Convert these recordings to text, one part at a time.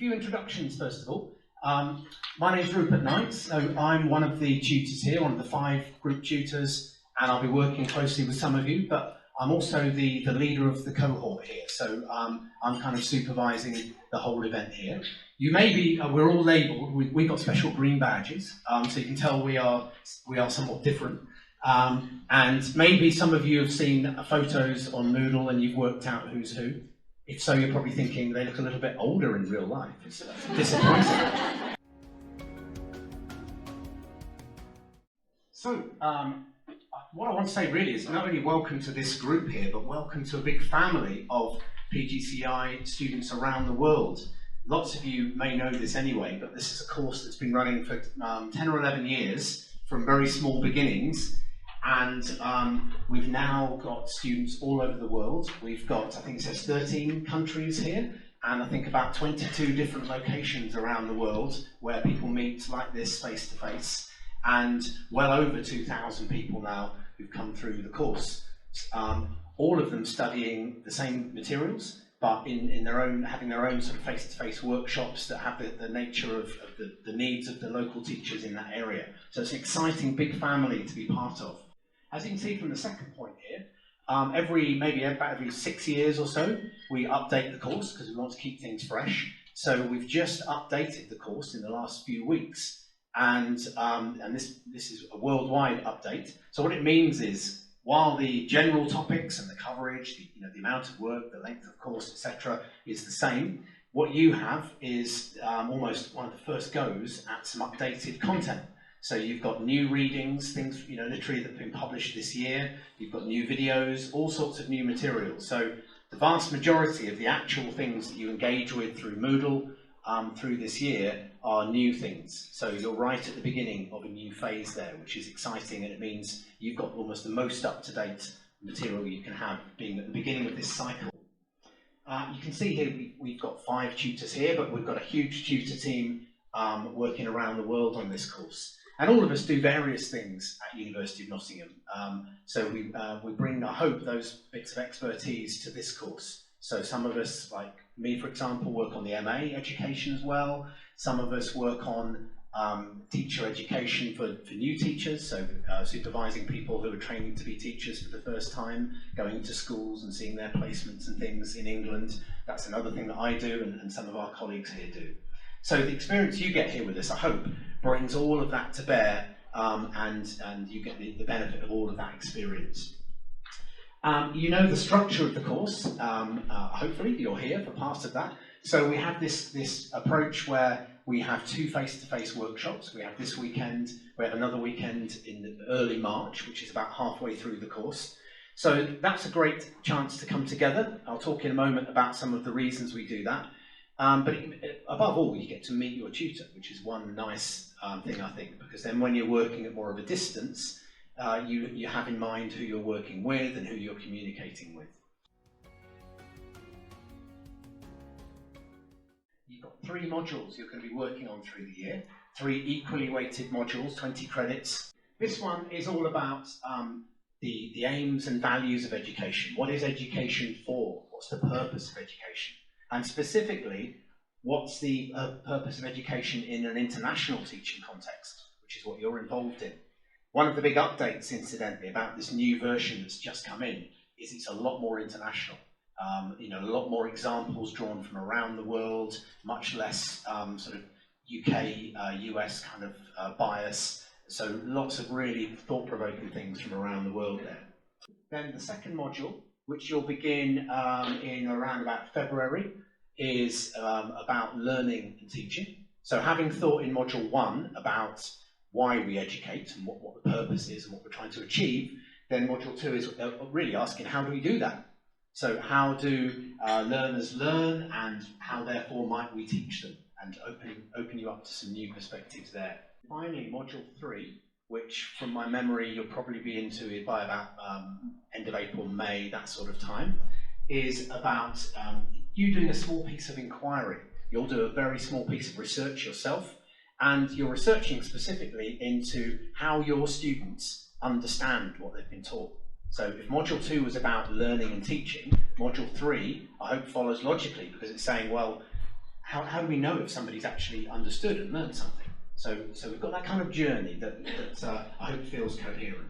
few introductions first of all. My name's Rupert Knight, so I'm one of the tutors here, one of the 5 group tutors, and I'll be working closely with some of you, but I'm also the leader of the cohort here, so I'm kind of supervising the whole event here. You may be, we're all labelled, we've got special green badges, so you can tell we are somewhat different. And maybe some of you have seen photos on Moodle and you've worked out who's who. If so, you're probably thinking they look a little bit older in real life. It's disappointing. So, what I want to say really is not only welcome to this group here, but welcome to a big family of PGCE students around the world. Lots of you may know this anyway, but this is a course that's been running for 10 or 11 years from very small beginnings. And we've now got students all over the world. We've got, I think it says 13 countries here, and I think about 22 different locations around the world where people meet like this face to face, and well over 2,000 people now who've come through the course. All of them studying the same materials, but in their own, having their own sort of face-to-face workshops that have the nature of the needs of the local teachers in that area. So it's an exciting big family to be part of. As you can see from the second point here, maybe about every 6 years or so, we update the course because we want to keep things fresh. So we've just updated the course in the last few weeks, and this is a worldwide update. So what it means is, while the general topics and the coverage, the amount of work, the length of course, etc., is the same, what you have is almost one of the first goes at some updated content. So you've got new readings, things literally that have been published this year. You've got new videos, all sorts of new materials. So the vast majority of the actual things that you engage with through Moodle through this year are new things. So you're right at the beginning of a new phase there, which is exciting, and it means you've got almost the most up-to-date material you can have, being at the beginning of this cycle. You can see here we've got 5 tutors here, but we've got a huge tutor team working around the world on this course. And all of us do various things at University of Nottingham. So we bring, I hope, those bits of expertise to this course. So some of us, like me, for example, work on the MA education as well. Some of us work on teacher education for new teachers, so supervising people who are training to be teachers for the first time, going to schools and seeing their placements and things in England. That's another thing that I do, and some of our colleagues here do. So the experience you get here with us, I hope, brings all of that to bear, and you get the benefit of all of that experience. You know the structure of the course. Hopefully you're here for part of that. So we have this approach where we have 2 face-to-face workshops. We have this weekend, we have another weekend in early March, which is about halfway through the course. So that's a great chance to come together. I'll talk in a moment about some of the reasons we do that. But above all, you get to meet your tutor, which is one nice thing, I think, because then when you're working at more of a distance, you have in mind who you're working with and who you're communicating with. You've got 3 modules you're going to be working on through the year, 3 equally weighted modules, 20 credits. This one is all about the aims and values of education. What is education for? What's the purpose of education? And specifically, what's the purpose of education in an international teaching context, which is what you're involved in. One of the big updates, incidentally, about this new version that's just come in is it's a lot more international. A lot more examples drawn from around the world, much less sort of UK, US kind of bias. So lots of really thought-provoking things from around the world there. Then the second module, which you'll begin in around about February, is about learning and teaching. So having thought in module 1 about why we educate and what the purpose is and what we're trying to achieve, then module 2 is really asking, how do we do that? So how do learners learn, and how therefore might we teach them, and open you up to some new perspectives there. Finally, module 3, which from my memory you'll probably be into it by about end of April, May, that sort of time, is about you doing a small piece of inquiry. You'll do a very small piece of research yourself, and you're researching specifically into how your students understand what they've been taught. So if module 2 was about learning and teaching, module 3, I hope, follows logically, because it's saying, well, how do we know if somebody's actually understood and learned something? So we've got that kind of journey that I hope feels coherent.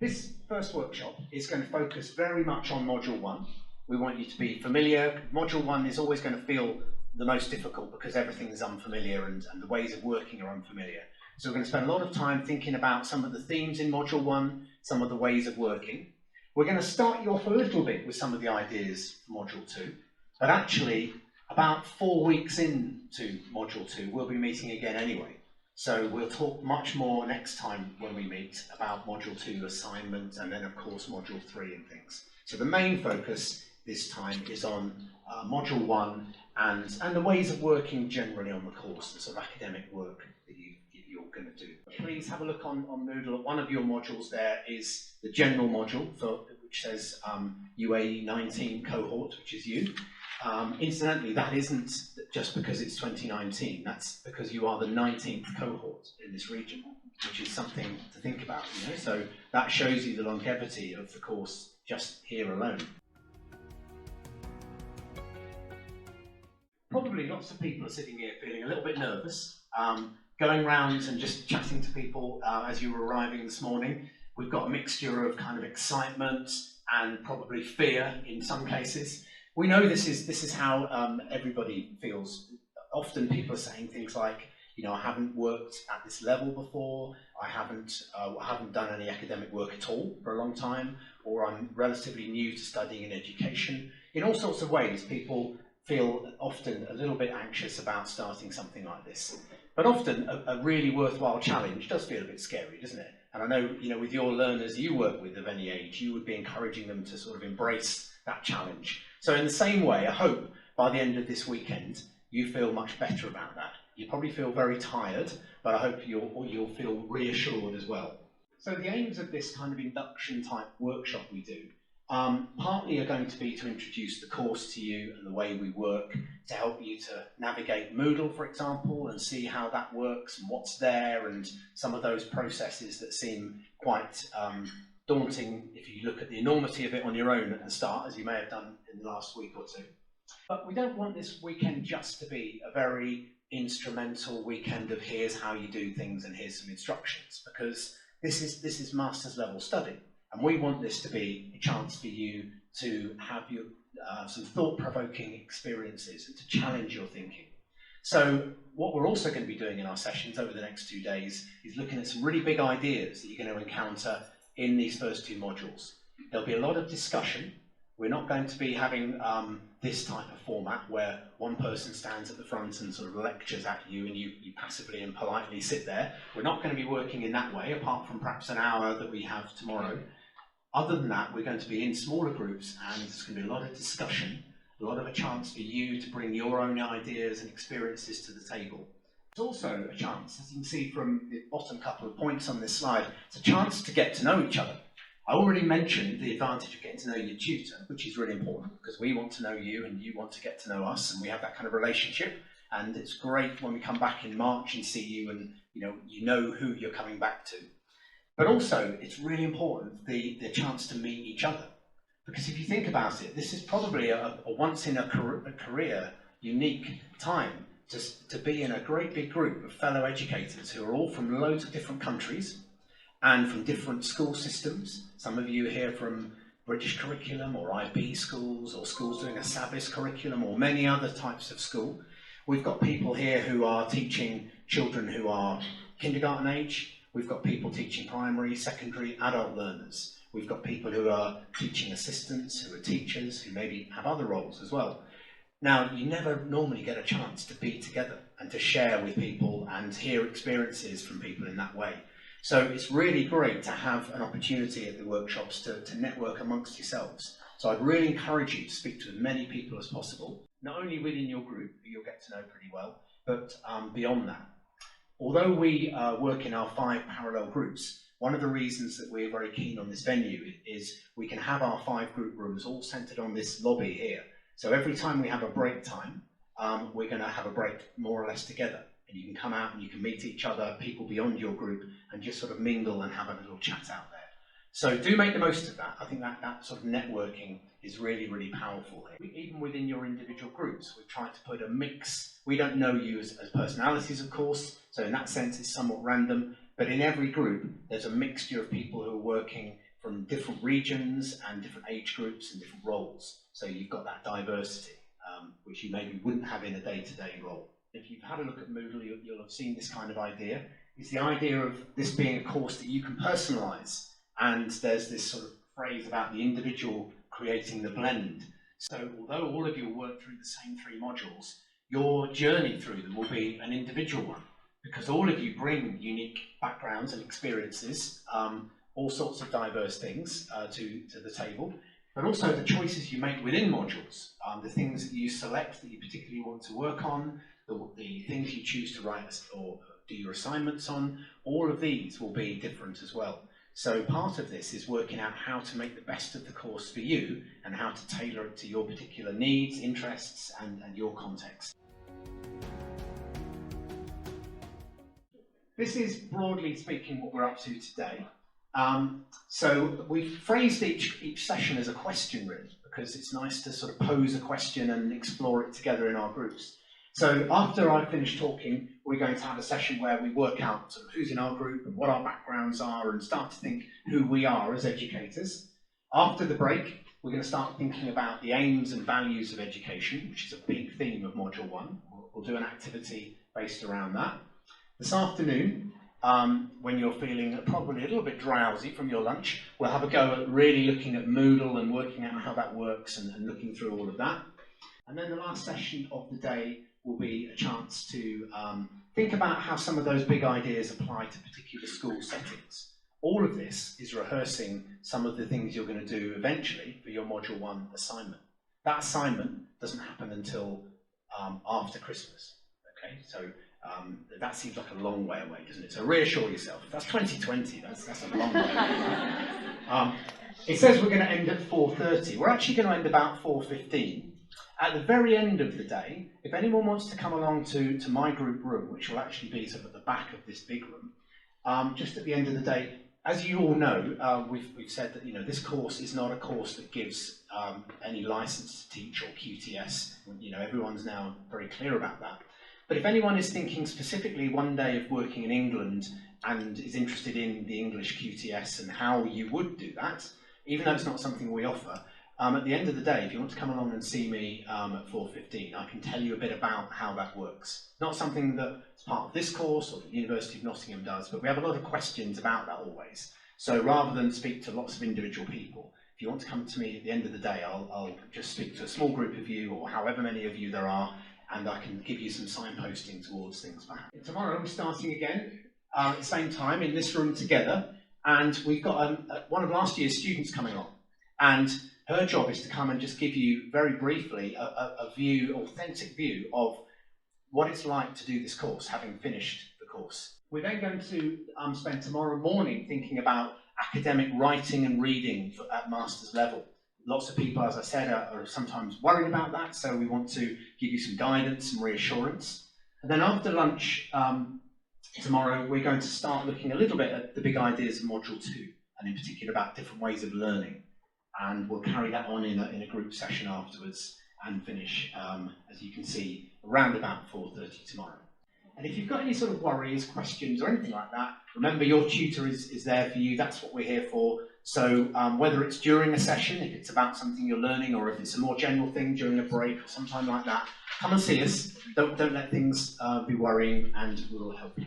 This first workshop is going to focus very much on Module 1. We want you to be familiar. Module 1 is always going to feel the most difficult because everything is unfamiliar and the ways of working are unfamiliar. So we're going to spend a lot of time thinking about some of the themes in Module 1, some of the ways of working. We're going to start you off a little bit with some of the ideas for Module 2, but actually about 4 weeks into Module 2 we'll be meeting again anyway. So we'll talk much more next time when we meet about Module 2 assignment and then of course Module 3 and things. So the main focus this time is on Module 1 and the ways of working generally on the course, the sort of academic work that you're going to do. Please have a look on Moodle. One of your modules there is the general module, which says UAE 19 cohort, which is you. Incidentally, that isn't just because it's 2019, that's because you are the 19th cohort in this region, which is something to think about, you know? So that shows you the longevity of the course just here alone. Probably lots of people are sitting here feeling a little bit nervous, going around and just chatting to people as you were arriving this morning. We've got a mixture of kind of excitement and probably fear in some cases. We know this is how everybody feels. Often people are saying things like, you know, I haven't worked at this level before, I haven't done any academic work at all for a long time, or I'm relatively new to studying in education. In all sorts of ways, people feel often a little bit anxious about starting something like this. But often a really worthwhile challenge does feel a bit scary, doesn't it? And I know, you know, with your learners you work with of any age, you would be encouraging them to sort of embrace that challenge. So in the same way, I hope by the end of this weekend, you feel much better about that. You probably feel very tired, but I hope you'll feel reassured as well. So the aims of this kind of induction type workshop we do, partly are going to be to introduce the course to you and the way we work, to help you to navigate Moodle, for example, and see how that works and what's there and some of those processes that seem quite daunting if you look at the enormity of it on your own at the start, as you may have done in the last week or two. But we don't want this weekend just to be a very instrumental weekend of here's how you do things and here's some instructions, because this is master's level study. And we want this to be a chance for you to have some thought-provoking experiences and to challenge your thinking. So what we're also going to be doing in our sessions over the next 2 days is looking at some really big ideas that you're going to encounter in these first 2 modules. There'll be a lot of discussion. We're not going to be having this type of format where one person stands at the front and sort of lectures at you and you passively and politely sit there. We're not going to be working in that way, apart from perhaps an hour that we have tomorrow. Other than that, we're going to be in smaller groups and there's going to be a lot of discussion, a lot of a chance for you to bring your own ideas and experiences to the table. It's also a chance, as you can see from the bottom couple of points on this slide, it's a chance to get to know each other. I already mentioned the advantage of getting to know your tutor, which is really important because we want to know you and you want to get to know us and we have that kind of relationship. And it's great when we come back in March and see you and you know who you're coming back to. But also, it's really important, the chance to meet each other. Because if you think about it, this is probably a once in a career unique time to be in a great big group of fellow educators who are all from loads of different countries and from different school systems. Some of you are here from British curriculum or IB schools or schools doing a SABIS curriculum or many other types of school. We've got people here who are teaching children who are kindergarten age. We've got people teaching primary, secondary, adult learners. We've got people who are teaching assistants, who are teachers, who maybe have other roles as well. Now, you never normally get a chance to be together and to share with people and hear experiences from people in that way. So it's really great to have an opportunity at the workshops to network amongst yourselves. So I'd really encourage you to speak to as many people as possible, not only within your group, who you'll get to know pretty well, but beyond that. Although we work in our 5 parallel groups, one of the reasons that we're very keen on this venue is we can have our 5 group rooms all centred on this lobby here. So every time we have a break time, we're going to have a break more or less together. And you can come out and you can meet each other, people beyond your group, and just sort of mingle and have a little chat out there. So do make the most of that. I think that sort of networking is really, really powerful here. Even within your individual groups, we've tried to put a mix. We don't know you as personalities, of course, so in that sense it's somewhat random, but in every group there's a mixture of people who are working from different regions and different age groups and different roles. So you've got that diversity, which you maybe wouldn't have in a day-to-day role. If you've had a look at Moodle, you'll have seen this kind of idea. It's the idea of this being a course that you can personalise. And there's this sort of phrase about the individual creating the blend. So although all of you will work through the same 3 modules, your journey through them will be an individual one, because all of you bring unique backgrounds and experiences, all sorts of diverse things to the table, but also the choices you make within modules, the things that you select that you particularly want to work on, the things you choose to write or do your assignments on, all of these will be different as well. So part of this is working out how to make the best of the course for you and how to tailor it to your particular needs, interests and your context. This is broadly speaking what we're up to today. So we've phrased each session as a question really, because it's nice to sort of pose a question and explore it together in our groups. So after I finish talking, we're going to have a session where we work out sort of who's in our group and what our backgrounds are and start to think who we are as educators. After the break, we're going to start thinking about the aims and values of education, which is a big theme of Module 1. We'll do an activity based around that. This afternoon, when you're feeling probably a little bit drowsy from your lunch, we'll have a go at really looking at Moodle and working out how that works and looking through all of that. And then the last session of the day will be a chance to think about how some of those big ideas apply to particular school settings. All of this is rehearsing some of the things you're going to do eventually for your Module 1 assignment. That assignment doesn't happen until after Christmas. Okay, so that seems like a long way away, doesn't it? So reassure yourself. That's 2020. That's a long way away. It says we're going to end at 4:30. We're actually going to end about 4:15. At the very end of the day, if anyone wants to come along to my group room, which will actually be sort of at the back of this big room, just at the end of the day, as you all know, we've said that this course is not a course that gives any license to teach or QTS. Everyone's now very clear about that. But if anyone is thinking specifically one day of working in England and is interested in the English QTS and how you would do that, even though it's not something we offer, at the end of the day, if you want to come along and see me at 4:15, I can tell you a bit about how that works. Not something that's part of this course or the University of Nottingham does, but we have a lot of questions about that always. So rather than speak to lots of individual people, if you want to come to me at the end of the day, I'll just speak to a small group of you or however many of you there are, and I can give you some signposting towards things. Tomorrow we're starting again at the same time in this room together, and we've got one of last year's students coming on. And her job is to come and just give you, very briefly, a view, authentic view of what it's like to do this course, having finished the course. We're then going to spend tomorrow morning thinking about academic writing and reading at master's level. Lots of people, as I said, are sometimes worried about that, so we want to give you some guidance and reassurance. And then after lunch tomorrow, we're going to start looking a little bit at the big ideas of Module 2, and in particular about different ways of learning. And we'll carry that on in a group session afterwards and finish, as you can see, around about 4:30 tomorrow. And if you've got any sort of worries, questions or anything like that, remember your tutor is there for you. That's what we're here for. So whether it's during a session, if it's about something you're learning, or if it's a more general thing during a break or sometime like that, come and see us. Don't let things be worrying, and we'll help you.